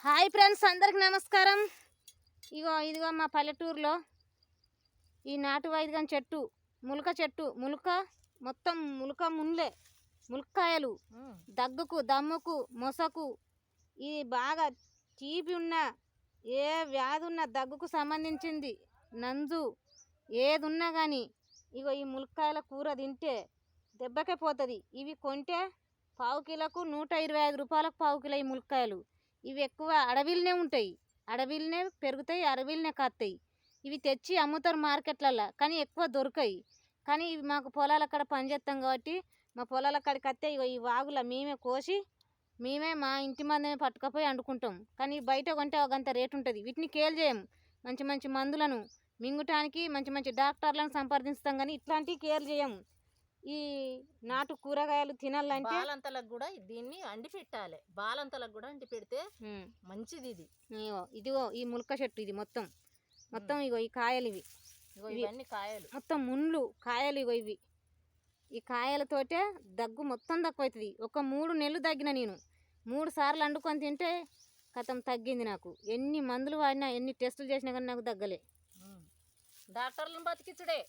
Hi friends, అందరికి నమస్కారం. ఇదిగో మా పల్లెటూరులో ఈ నాటు వైద్యం చెట్టు, ములక చెట్టు, మొత్తం ములక్కాయలు దగ్గుకు, దమ్ముకు, మొసకు, ఇది బాగా తీపి ఉన్న ఏ వ్యాధి ఉన్న దగ్గుకు సంబంధించింది నంజు ఏది ఉన్నా కానీ ఈ ములక్కాయల కూర తింటే దెబ్బకే పోతుంది. ఇవి కొంటే పావు కిలోకు 125 రూపాయలకు పావు కిలో ఈ ములక్కాయలు. ఇవి ఎక్కువ అడవిలోనే ఉంటాయి, అడవిలోనే పెరుగుతాయి, అడవిలోనే కాస్తాయి. ఇవి తెచ్చి అమ్ముతారు మార్కెట్లలో, కానీ ఎక్కువ దొరకాయి. కానీ ఇవి మాకు పొలాల కాడ పనిచేస్తాం కాబట్టి మా పొలాల కాడికి వస్తే ఈ వాగుల మేమే కోసి మేమే మా ఇంటి మందమే పట్టుకపోయి వండుకుంటాం. కానీ బయట కొంటే ఒకంత రేటు ఉంటుంది. వీటిని కేర్ చేయం, మంచి మంచి మందులను మింగటానికి మంచి మంచి డాక్టర్లను సంప్రదిస్తాం, కానీ ఇట్లాంటివి కేర్ చేయము. ఈ నాటు కూరగాయలు తినాలంటే బాలంతలకు కూడా దీన్ని అండి పెట్టాలి. బాలంతలకు కూడా అండి పెడితే మంచిది. ఇదిగో ఈ ములక చెట్టు, ఇది మొత్తం ఈ కాయలు, ఇవన్నీ కాయలు, మొత్తం ముండ్లు కాయలు. ఇవి ఈ కాయలతోటే దగ్గు మొత్తం తక్కువ అవుతుంది. ఒక 3 నెలలు తగ్గిన నేను 3 సార్లు వండుకొని తింటే కథం తగ్గింది. నాకు ఎన్ని మందులు వాడినా, ఎన్ని టెస్టులు చేసినా కానీ నాకు తగ్గలే. డాక్టర్లను బతికించుడే.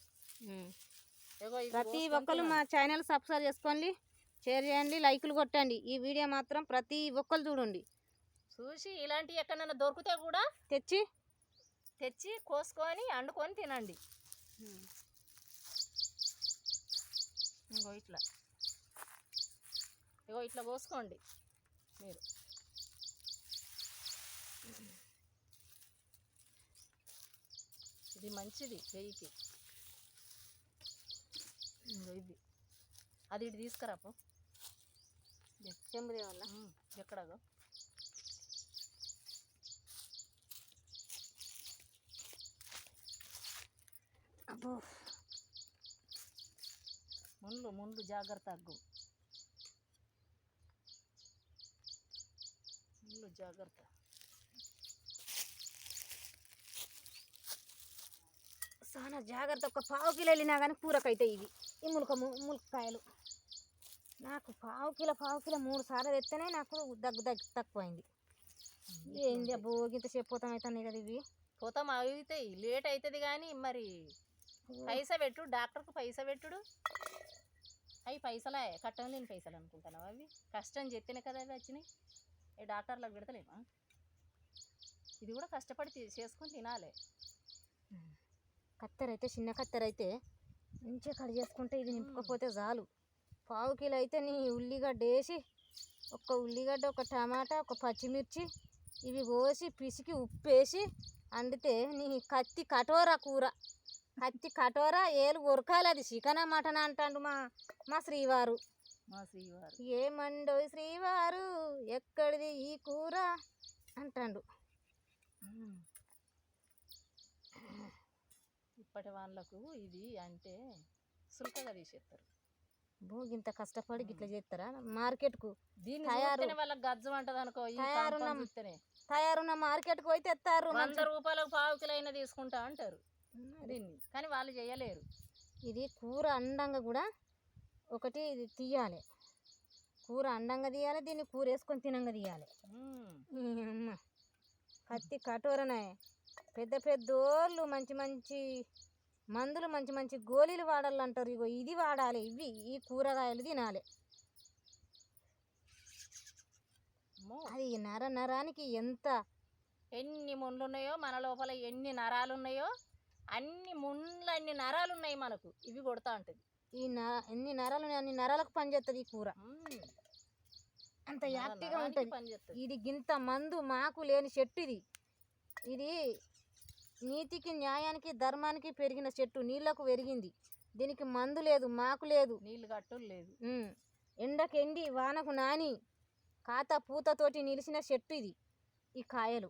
ప్రతి ఒక్కరు మా ఛానల్ సబ్స్క్రైబ్ చేసుకోండి, షేర్ చేయండి, లైకులు కొట్టండి. ఈ వీడియో మాత్రం ప్రతి ఒక్కరు చూడండి. చూసి ఇలాంటివి ఎక్కడైనా దొరికితే కూడా తెచ్చి కోసుకొని వండుకొని తినండి. ఇట్లా కోసుకోండి మీరు. ఇది మంచిది చెయ్యికి. ఇది అది ఇటు తీసుకురాపో, చెంబుదే వల్ల ఎక్కడగో. అబ్బో, ముందు జాగ్రత్త, జాగ్రత్త. చాలా జాగ్రత్త. ఒక పావు కిలో వెళ్ళినా కానీ కూరకైతే ఇవి ఈ ములక్కాయలు నాకు పావు కిలో 3 సార్లు తెస్తేనే నాకు దగ్గు తక్కువైంది. ఏంది అబ్బో, ఇంత చెప్పోతాం అవుతాయి కదా. ఇవి పోతాం అవుతాయి, లేట్ అవుతుంది. కానీ మరి పైసా పెట్టు, డాక్టర్కు పైసా పెట్టుడు. అవి పైసలే, కట్టం లేని పైసలు అనుకుంటున్నావు. అవి కష్టం చెప్తేనే కదా అవి వచ్చినాయి. డాక్టర్లకు పెడతలేమా? ఇది కూడా కష్టపడి చేసుకొని తినాలి. కత్తెర అయితే, చిన్న కత్తెర అయితే మంచిగా కట్ చేసుకుంటే ఇది నింపుకపోతే చాలు. పావు కిలో అయితే నీ ఉల్లిగడ్డ వేసి, ఒక ఉల్లిగడ్డ, ఒక టమాటా, ఒక పచ్చిమిర్చి ఇవి కోసి పిసికి ఉప్పేసి వండితే నీ కత్తి కటోరా కూర, కత్తి కటోరా ఏలు ఉరకాలి. అది చికెనా మటనా అంటాడు మా శ్రీవారు. ఏమండో శ్రీవారు, ఎక్కడిది ఈ కూర అంటాడు. ఇప్పటి వాళ్ళకు ఇది అంటే సులకగా తీసేస్తారు. ఇంత కష్టపడి గిట్లా చేస్తారా? మార్కెట్కు దీన్ని వాళ్ళకి గజ్జం అంటది అనుకో. తయారున్న మార్కెట్కు పోయి తెస్తారు. 100 రూపాయలకు పావు కిలో అయినా తీసుకుంటా అంటారు దీన్ని, కానీ వాళ్ళు చేయలేరు. ఇది కూర అండంగా కూడా ఒకటి ఇది తీయాలి, కూర అండంగా తీయాలి, దీన్ని కూర వేసుకొని తినంగా తీయాలి. కత్తి కటోరనే. పెద్ద పెద్దోళ్ళు మంచి మంచి మందులు, మంచి మంచి గోళీలు వాడాలంటారు. ఇది వాడాలి, ఈ కూరగాయలు తినాలి. అది నరానికి ఎన్ని ముళ్ళు ఉన్నాయో మన లోపల, ఎన్ని నరాలు ఉన్నాయో అన్ని నరాలు ఉన్నాయి మనకు. ఇవి కొడతా ఉంటుంది. ఎన్ని నరాలు ఉన్నాయి అన్ని నరాలకు పనిచేస్తుంది ఈ కూర. అంత యాక్టివ్గా ఉంటుంది. ఇది గింత మందు మాకు లేని చెట్టు. ఇది నీతికి, న్యాయానికి, ధర్మానికి పెరిగిన చెట్టు. నీళ్లకు పెరిగింది. దీనికి మందు లేదు, మాకు లేదు, నీళ్ళు కట్టలు లేదు. ఎండకెండి వానకు నాని కాత పూతతోటి నిలిచిన చెట్టు ఇది. ఈ కాయలు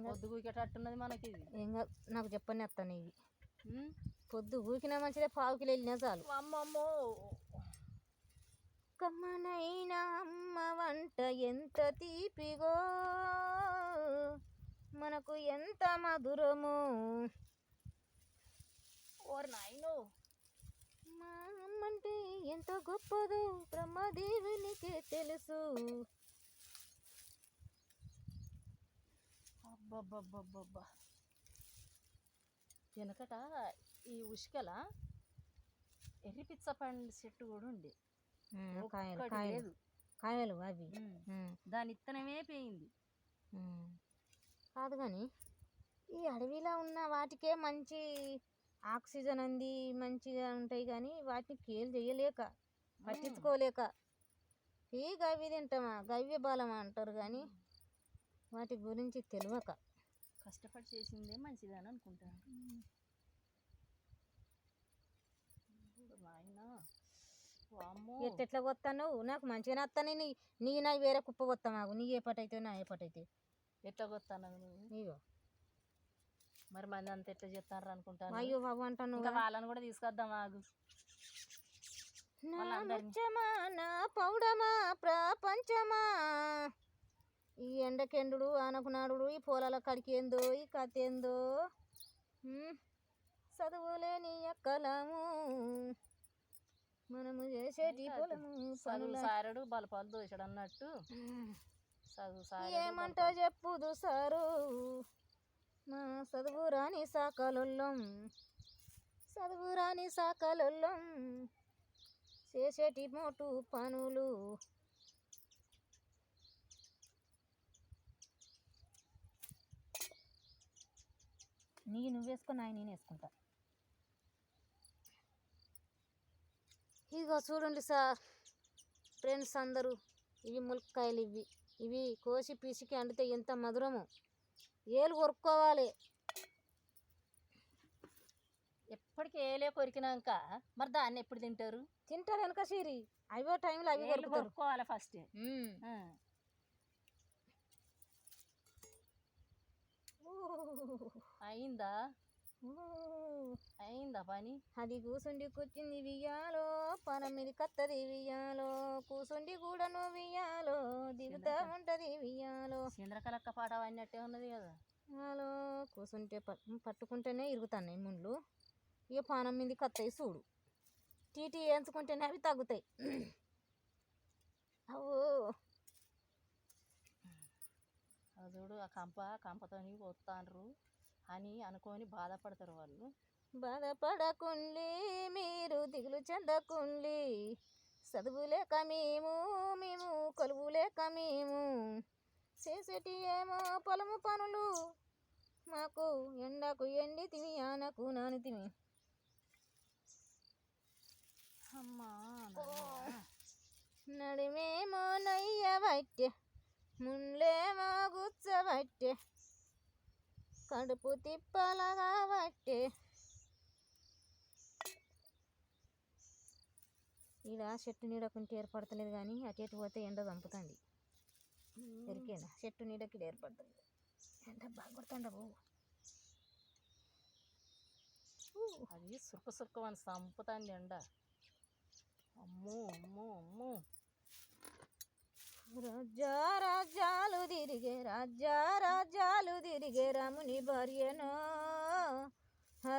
పొద్దు గూకేటట్టున్నది మనకి. నాకు చెప్పని వస్తాను. ఇవి పొద్దు గూకినా మంచిదే, పావు కిలో వెళ్ళినా చాలు. అమ్మమ్మో, కమ్మనైనా అమ్మ వంట ఎంత తీపిగో, మనకు ఎంత మధురమో. ఓరి నాయనో, మా ఎంత గొప్పదో బ్రహ్మదేవునికే తెలుసు. అబ్బబ్బబ్బబ్బబ్బా, వెనకట ఈ ఉష్కల ఎర్రి పిచ్చ పండు చెట్టు కూడా ఉంది. కాయలు ఒక్కటి కాయలు లేదు. కాయలు అవి దాని ఇత్తనమే పోయింది. కాదు కానీ ఈ అడవిలో ఉన్న వాటికే మంచి ఆక్సిజన్ అంది మంచిగా ఉంటాయి, కానీ వాటిని కేర్ చేయలేక పట్టించుకోలేక ఈ గవ్వి తింటామా గవ్య బలమా అంటారు, కానీ వాటి గురించి తెలియక కష్టపడి చేసిందే మంచిదని అనుకుంటాను. నాయనా వామ్మో, ఎట్లా కొత్తాను నాకు మంచిగానే వస్తాను. నీ నా వేరే కుప్ప కొత్తా మాకు నీ ఏ పటైతే నా ఏ పటైతే ఎట్లా కొత్తాను నువ్వు? ఇగో మరి మంది అంత ఎట్లా చెప్తారు అనుకుంటాను. అయ్యో బాబు అంటాను. ఇంకా వాళ్ళని కూడా తీసుకొద్దాం ఆగు. నా ముచ్చమా నా పౌడమా ప్రపంచమా, ఈ ఎండకెండు ఆనకునాడు ఈ పొలాల కడికి ఏందో ఈ కథ ఏందో, చదువులేని ఎక్కలము మనము చేసేటి పొలము చదువు సారడు బలపాలు దోషడు అన్నట్టు చదువు సారడు. ఏమంటో చెప్పుదు సారు మా చదువు రాని సాకలొల్లం, చదువు రాని సాకలొల్లం చేసేటి మోటు పనులు. నువ్వు వేసుకో నేను వేసుకుంటా. ఇదిగో చూడండి సార్ ఫ్రెండ్స్ అందరూ, ఇవి ములక్కాయలు. ఇవి కోసి పీసికి అండితే ఎంత మధురమో. ఏలు కొరుక్కోవాలి. ఎప్పటికీ ఏలే కొరికినాక మరి దాన్ని ఎప్పుడు తింటారు? తింటారు వెనక సిరి, అవో టైంలో అవి కొరుక్కోవాలి ఫస్ట్. అయిందా అయిందా పని? అది కూసుండి కూర్చుంది వియ్యాలో, పనం మీద కత్తది వియ్యాలో, కూసుండి కూడా నువ్వు వియ్యాలో, దిగుతా ఉంటది వియ్యాలో. చంద్రకలక్క పాట అన్నట్టే ఉన్నది కదా. హలో కూసుంటే పట్టుకుంటేనే ఇరుగుతాయి ముండ్లు, ఇక పానం మీద కత్తాయి చూడు. టీటీ వేయించుకుంటేనే అవి తగ్గుతాయి. అవో చూడు, ఆ కంపతోని పోతాండ్రు అని అనుకొని బాధపడతారు వాళ్ళు. బాధపడకుండి మీరు దిగులు చెందకుండి, చదువు లేక మేము కొలువు లేక మేము చేసేటి ఏమో పొలము పనులు, మాకు ఎండకు ఎండి తిని ఆనకు నాని తిని. అమ్మా నడిమేమో నొయ్యబట్టే, ముళ్ళేమో గుచ్చబట్టే, కడుపు తిప్పలగా బట్టే. ఇలా చెట్టు నీడకుంటే ఏర్పడతలేదు, కానీ అటు ఎటు పోతే ఎండ చంపుతుంది. ఎరికేనా చెట్టు నీడకి ఏర్పడుతుంది. ఎండ బాగా కొడుతుండవు. అది సురుకు అని చంపుతుంది ఎండ. అమ్మో అమ్మో అమ్మో. రాజ్యాలు తిరిగే రాముని భార్యనో,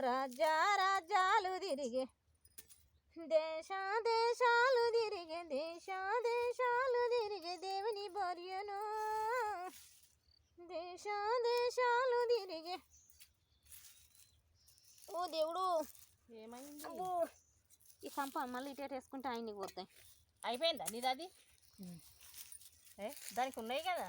రాజ్యాలు తిరిగే దేశాలు తిరిగే దేవుని భార్యనో, దేశాలు తిరిగే. ఓ దేవుడు ఏమైంది? ఈ కంప మళ్ళీ ఇటు వేసుకుంటే ఆయనకి పోతాయి. అయిపోయిందా నీది? అది దానికి ఉన్నాయి కదా.